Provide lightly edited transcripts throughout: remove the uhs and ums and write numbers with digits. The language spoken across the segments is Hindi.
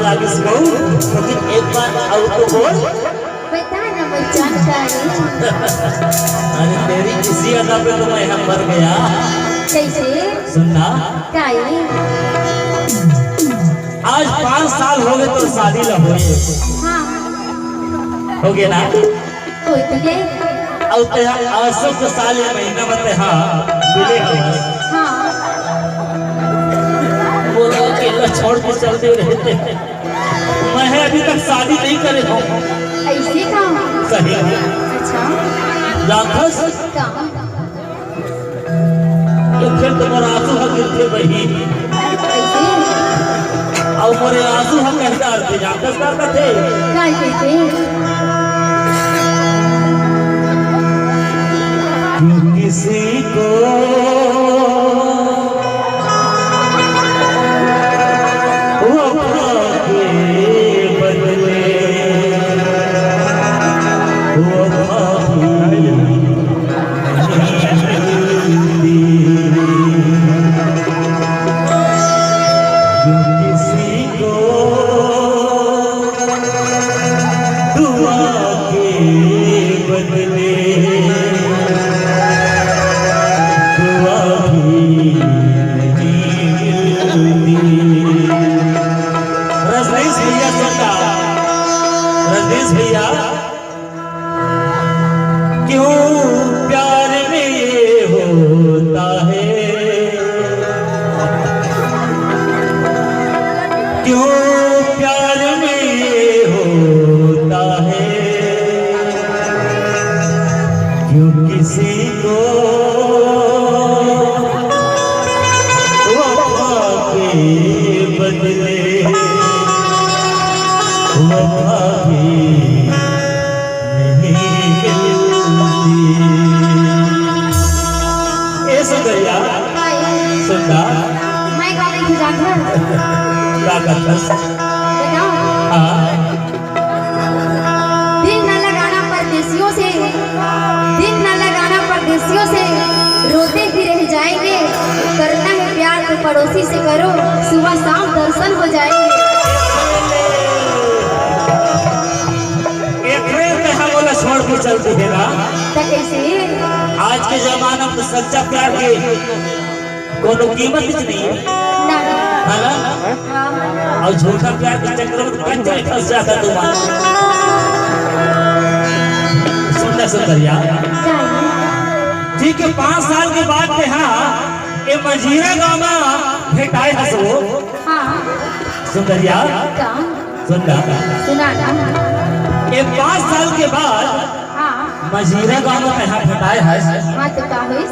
लागिस गो लेकिन एक बार और तो बोल बता ना मैं जानकारी। अरे तेरी किसी अदा पे तो मैं यहाँ मर गया। कैसे? सुनना काई आज 5 साल हो गए तो शादी ला हो हाँ हो गया ना कोई तो गए और ते आसो के साल या महीना में ते हाँ मिले हवस हाँ बोलो अकेला छोड़ के चलते रहते मैं अभी तक शादी नहीं करे हूँ। ऐसे काम सही अच्छा जानथस काम ये फिर तुम्हारा आंसू है गिरते बही ऐसे और मोरे आंसू हम कहता थे जानथस का थे काय कैसे किसी को वफा के बदले वफा भी किसी को दुआ के बदले दुआ भी रजनीश भैया सुनता रजनीश भैया क्यों प्यार में ये होता है क्यों प्यार में ये होता है क्यों किसी को वफा के बदले वफा भी नहीं मिलती। ए सुंदरिया सुनना मैं कहाँ गई थी जानवर क्या करतस बताओ हाँ दिल न लगाना परदेसियों से दिल न लगाना परदेसियों से रोते ही रह जाएंगे करना है प्यार तो पड़ोसी से करो सुबह शाम दर्शन हो जाएंगे बोला छोड़ के चलती है ना तो कैसे आज के जमाना में सच्चा प्यार के कोनो कीमत ही नहीं है ना है ना हाँ और झूठा प्यार के चक्कर में कंचा फंस जाता तुम्हारा। सुनना सुंदरिया ठीक है 5 साल के बाद में हाँ ये मजीरा गाँव में भेटाए हसो हाँ सुंदरिया काम सुनना सुना ना ये 5 साल के बाद हाँ मजीरा गाँव में यहाँ भेटाए है हाँ तो का हुई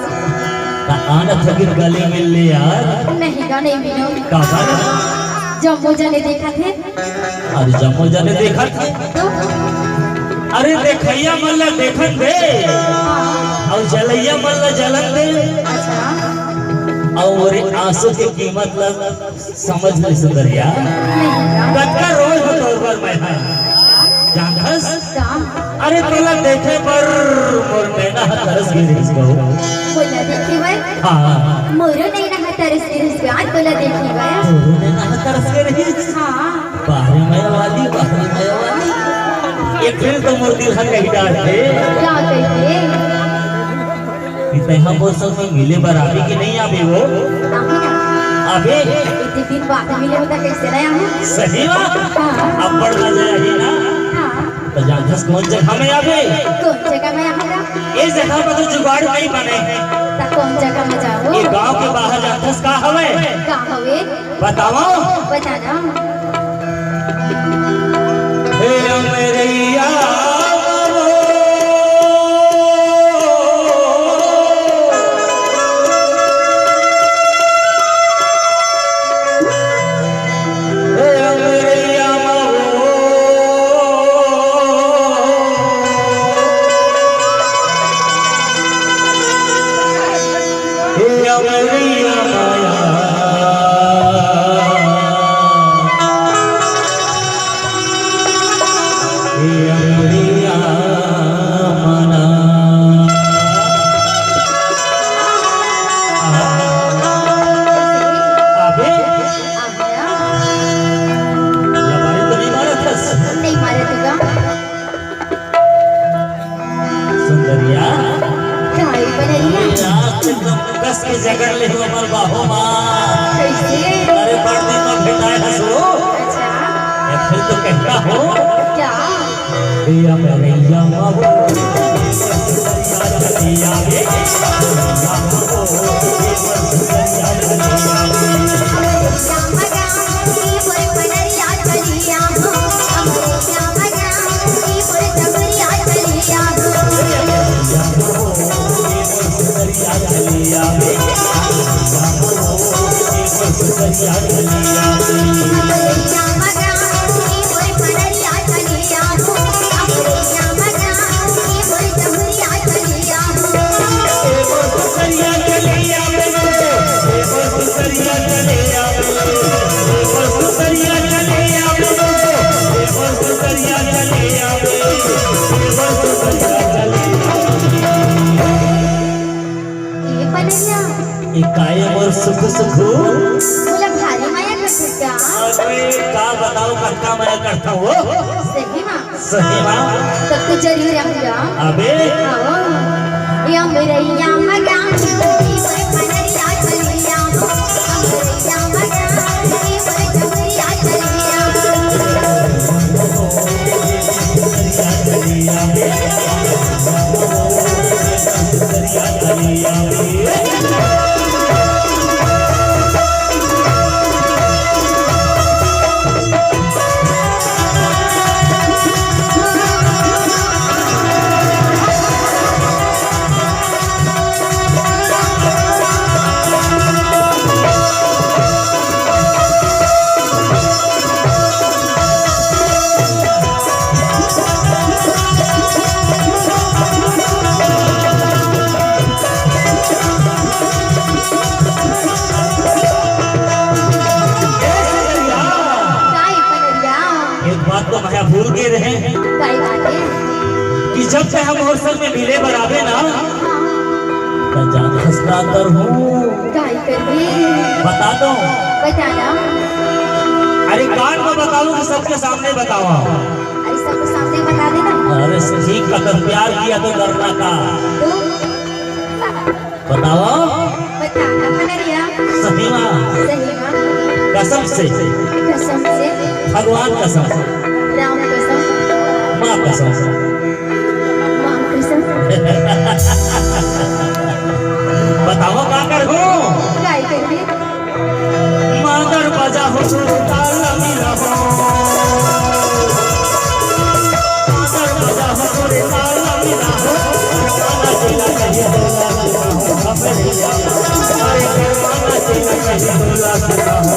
आना फकीर गले मिल ले यार नहीं का नहीं मिलो का बात जम्मू जाने देखा थे अरे जम्मू जाने देखा था तो अरे देखैया मल्ला देखत दे हाँ और जलैया मल्ला जलन दे अच्छा और आंसू की कीमत लग समझ ले सुंदरिया नहीं का कटका रोज हो तौर पर मैं जानथस काम अरे तोला देखे पर मोर नैना तरस गिर इसको बोला देखी भाई हाँ मोरो नहीं ना तरस तरस प्यार बोला देखी भाई तोरो नैना तरस गिर हाँ बाहरी मया वाली एक फिर तो मोर दिल हट गई डाल थे क्या कहते इतने हम वो सब में मिले बराबरी की नहीं आवे वो नहीं ना अबे इतने दिन बाद मिले होता कैसे नया हूँ सही बात हाँ अब बढ़ ना जाएगी ना हाँ तो जानथस कौन जगह में आवे कौन जगह में आऊँगा इस जगह पर तो जुगाड़ नहीं बने तो कौन जगह में जाओ ये गांव के बाहर जानथस का हवे कहाँ हुए बताओ बताना हे अमरैया कस के जगड़ ले हो अमर बाहो माँ। कैसे? अरे बड़ दिन में भेटाए हंसो। अच्छा एक फिर तो कहता हो क्या? या मैया बाबू या रे कायम और सुख सुख मुझे भारी माया करते क्या? अरे का बताओ कक्का मैं करता हूँ सही माँ सही माँ तब तो जरूर आऊंगा। अबे या मेरे या मगा मनरिया चलिया या मगा चलिया तो मैं भूल गए रहे कि जब से हम और संग में मिले बराबे ना तो जान हंसता कर हूँ बता दो बताना। अरे कान में बताऊं कि सबके सामने बतावा? अरे सबके सामने बता देना। अरे ठीक अगर प्यार किया तो डरना का तो बताओ बताना मनरिया। सही माँ सही माँ कसम से भगवान कसम राम कसम माँ कसम माँ कसम बताओ का कर हो काय करबे? मादर बजा हो ताल मिला हो मादर बजा हो ताल मिला हो माना चला कहिए बोला हो भैया अरे माना चला कहिए बोला हो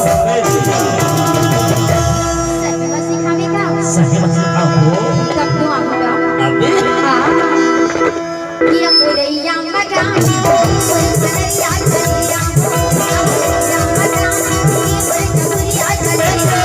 सही मसला हो कब तो आऊंगा? अबे हाँ या मेरे या मगा मनरिया चलिया या मगा मनरिया चलिया